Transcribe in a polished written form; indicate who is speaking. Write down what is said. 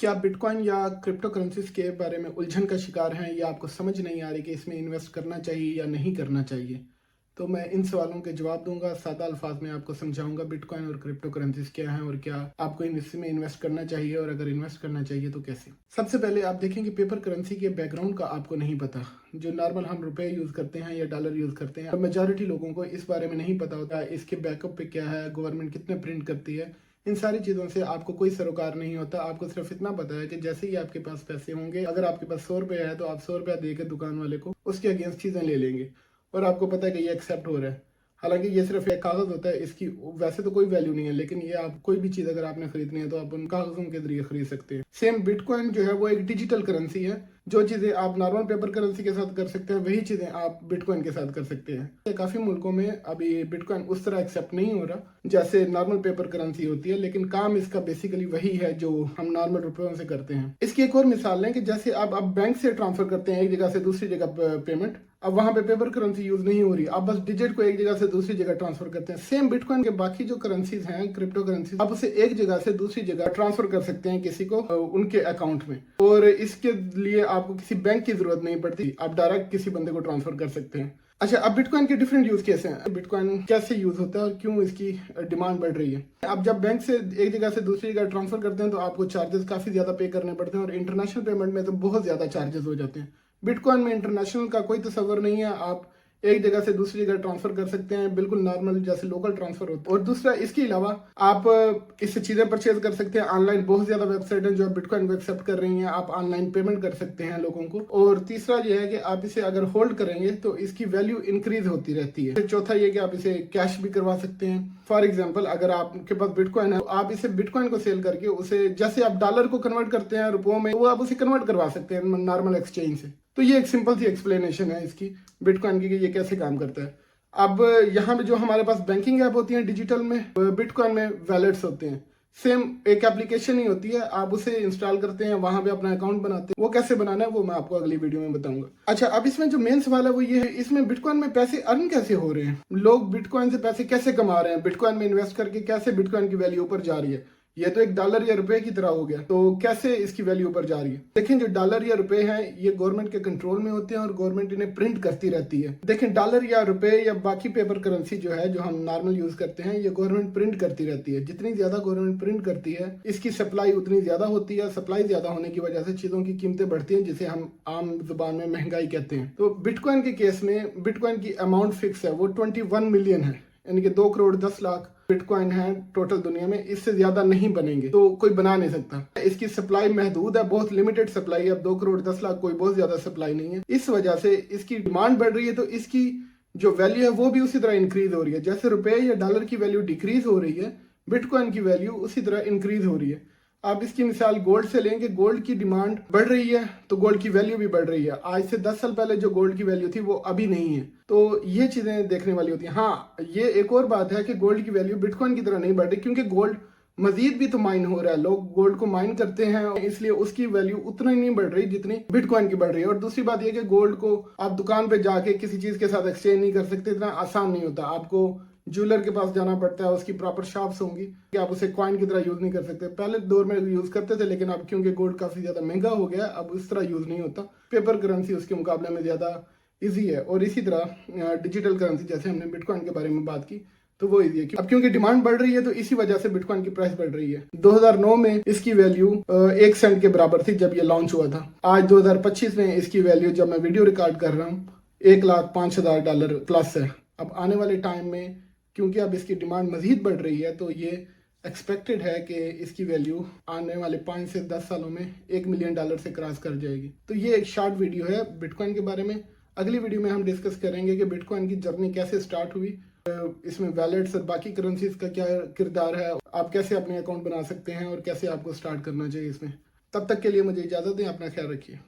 Speaker 1: क्या आप बिटकॉइन या क्रिप्टो करेंसीज के बारे में उलझन का शिकार हैं या आपको समझ नहीं आ रही कि इसमें इन्वेस्ट करना चाहिए या नहीं करना चाहिए? तो मैं इन सवालों के जवाब दूंगा, सादा अल्फाज में आपको समझाऊंगा बिटकॉइन और क्रिप्टो करेंसीज क्या हैं और क्या आपको इसमें इन्वेस्ट करना चाहिए और अगर इन्वेस्ट करना चाहिए तो कैसे। सबसे पहले आप देखेंगे पेपर करेंसी के बैकग्राउंड का आपको नहीं पता। जो नॉर्मल हम रुपए यूज करते हैं या डॉलर यूज करते हैं, मेजॉरिटी लोगों को इस बारे में नहीं पता होता इसके बैकअप पे क्या है, गवर्नमेंट कितने प्रिंट करती है। इन सारी चीज़ों से आपको कोई सरोकार नहीं होता। आपको सिर्फ इतना पता है कि जैसे ही आपके पास पैसे होंगे, अगर आपके पास 100 रुपये है तो आप 100 रुपया दे के दुकान वाले को उसके अगेंस्ट चीज़ें ले लेंगे और आपको पता है कि ये एक्सेप्ट हो रहा है। हालांकि ये सिर्फ एक कागज होता है, इसकी वैसे तो कोई वैल्यू नहीं है, लेकिन ये आप कोई भी चीज़ अगर आपने खरीदनी है तो आप उन कागजों के जरिए खरीद सकते हैं। सेम बिटकॉइन जो है वो एक डिजिटल करेंसी है। जो चीज़ें आप नॉर्मल पेपर करेंसी के साथ कर सकते हैं वही चीज़ें आप बिटकॉइन के साथ कर सकते हैं। काफ़ी मुल्कों में अभी बिटकॉइन उस तरह एक्सेप्ट नहीं हो रहा जैसे नॉर्मल पेपर करेंसी होती है, लेकिन काम इसका बेसिकली वही है जो हम नॉर्मल रुपयों से करते हैं। इसकी एक और मिसाल लें कि जैसे आप बैंक से ट्रांसफर करते हैं एक जगह से दूसरी जगह पेमेंट, अब वहां पे पेपर करेंसी यूज नहीं हो रही, आप बस डिजिट को एक जगह से दूसरी जगह ट्रांसफर करते हैं। सेम बिटकॉइन के बाकी जो करेंसीज हैं, क्रिप्टो करेंसीज, आप उसे एक जगह से दूसरी जगह ट्रांसफर कर सकते हैं किसी को उनके अकाउंट में, और इसके लिए आपको किसी बैंक की जरूरत नहीं पड़ती, आप डायरेक्ट किसी बंदे को ट्रांसफर कर सकते हैं। अच्छा, अब बिटकॉइन के डिफरेंट यूज कैसे हैं, बिटकॉइन कैसे यूज होता है और क्यों इसकी डिमांड बढ़ रही है। आप जब बैंक से एक जगह से दूसरी जगह ट्रांसफर करते हैं तो आपको चार्जेस काफी ज्यादा पे करने पड़ते हैं और इंटरनेशनल पेमेंट में तो बहुत ज्यादा चार्जेस हो जाते हैं। बिटकॉइन में इंटरनेशनल का कोई तस्वर नहीं है, आप एक जगह से दूसरी जगह ट्रांसफर कर सकते हैं बिल्कुल नॉर्मल जैसे लोकल ट्रांसफर होता है। और दूसरा, इसके अलावा आप इससे चीजें परचेज कर सकते हैं ऑनलाइन। बहुत ज्यादा वेबसाइट हैं जो बिटकॉइन को एक्सेप्ट कर रही हैं, आप ऑनलाइन पेमेंट कर सकते हैं लोगों को। और तीसरा ये है कि आप इसे अगर होल्ड करेंगे तो इसकी वैल्यू इंक्रीज होती रहती है। चौथा ये कि आप इसे कैश भी करवा सकते हैं। फॉर एग्जाम्पल, अगर आपके पास बिटकॉइन है तो आप इसे बिटकॉइन को सेल करके उसे, जैसे आप डॉलर को कन्वर्ट करते हैं रुपयों में, वो आप उसे कन्वर्ट करवा सकते हैं नॉर्मल एक्सचेंज से। तो ये एक सिंपल सी एक्सप्लेनेशन है इसकी बिटकॉइन की कि ये कैसे काम करता है। अब यहाँ पे जो हमारे पास बैंकिंग ऐप होती है डिजिटल में, बिटकॉइन में वैलेट्स होते हैं। सेम एक एप्लीकेशन ही होती है, आप उसे इंस्टॉल करते हैं, वहां पे अपना अकाउंट बनाते हैं। वो कैसे बनाना है वो मैं आपको अगली वीडियो में बताऊंगा। अच्छा, अब इसमें जो मेन सवाल है वो ये है, इसमें बिटकॉइन में पैसे अर्न कैसे हो रहे हैं, लोग बिटकॉइन से पैसे कैसे कमा रहे हैं, बिटकॉइन में इन्वेस्ट करके कैसे बिटकॉइन की वैल्यू ऊपर जा रही है। ये तो एक डॉलर या रुपए की तरह हो गया, तो कैसे इसकी वैल्यू ऊपर जा रही है। देखें, जो डॉलर या रुपए हैं ये गवर्नमेंट के कंट्रोल में होते हैं और गवर्नमेंट इन्हें प्रिंट करती रहती है। देखें, डॉलर या रुपए या बाकी पेपर करेंसी जो है, जो हम नॉर्मल यूज करते हैं, ये गवर्नमेंट प्रिंट करती रहती है। जितनी ज्यादा गवर्नमेंट प्रिंट करती है इसकी सप्लाई उतनी ज्यादा होती है। सप्लाई ज्यादा होने की वजह से चीजों की कीमतें बढ़ती हैं, जिसे हम आम जुबान में महंगाई कहते हैं। तो बिटकॉइन के केस में बिटकॉइन की अमाउंट फिक्स है, वो 21 मिलियन है, यानी कि 2 करोड़ 10 लाख बिटकॉइन है टोटल दुनिया में। इससे ज्यादा नहीं बनेंगे, तो कोई बना नहीं सकता। इसकी सप्लाई महदूद है, बहुत लिमिटेड सप्लाई है। अब 2 करोड़ 10 लाख कोई बहुत ज्यादा सप्लाई नहीं है। इस वजह से इसकी डिमांड बढ़ रही है, तो इसकी जो वैल्यू है वो भी उसी तरह इंक्रीज हो रही है। जैसे रुपए या डॉलर की वैल्यू डिक्रीज हो रही है, बिटकॉइन की वैल्यू उसी तरह इंक्रीज हो रही है। आप इसकी मिसाल गोल्ड से लेंगे, गोल्ड की डिमांड बढ़ रही है तो गोल्ड की वैल्यू भी बढ़ रही है। आज से 10 साल पहले जो गोल्ड की वैल्यू थी वो अभी नहीं है। तो ये चीजें देखने वाली होती हैं। हाँ, ये एक और बात है कि गोल्ड की वैल्यू बिटकॉइन की तरह नहीं बढ़ रही, क्योंकि गोल्ड मजीद भी तो माइन हो रहा है, लोग गोल्ड को माइन करते हैं, इसलिए उसकी वैल्यू उतनी नहीं बढ़ रही जितनी बिटकॉइन की बढ़ रही है। और दूसरी बात यह कि गोल्ड को आप दुकान पे जाके किसी चीज के साथ एक्सचेंज नहीं कर सकते, इतना आसान नहीं होता। आपको ज्वेलर के पास जाना पड़ता है, उसकी प्रॉपर शॉप्स होंगी कि आप उसे कॉइन की तरह यूज नहीं कर सकते। पहले दौर में यूज करते थे, लेकिन अब क्योंकि गोल्ड काफी ज्यादा महंगा हो गया, अब इस तरह यूज नहीं होता। पेपर करेंसी उसके मुकाबले में ज्यादा इजी है। और इसी तरह डिजिटल करेंसी, जैसे हमने बिटकॉइन के बारे में बात की, तो वो इजी है। अब क्योंकि डिमांड बढ़ रही है तो इसी वजह से बिटकॉइन की प्राइस बढ़ रही है। 2009 में इसकी वैल्यू 1 सेंट के बराबर थी जब ये लॉन्च हुआ था। आज 2025 में इसकी वैल्यू, जब मैं वीडियो रिकॉर्ड कर रहा हूँ, $1,05,000 प्लस है। अब आने वाले टाइम में क्योंकि अब इसकी डिमांड मजीद बढ़ रही है, तो ये एक्सपेक्टेड है कि इसकी वैल्यू आने वाले 5 से 10 सालों में $1 मिलियन से क्रॉस कर जाएगी। तो ये एक शॉर्ट वीडियो है बिटकॉइन के बारे में। अगली वीडियो में हम डिस्कस करेंगे कि बिटकॉइन की जर्नी कैसे स्टार्ट हुई, इसमें वैलेट्स और बाकी करेंसीज का क्या किरदार है, आप कैसे अपने अकाउंट बना सकते हैं और कैसे आपको स्टार्ट करना चाहिए इसमें। तब तक के लिए मुझे इजाजत दें, अपना ख्याल रखिए।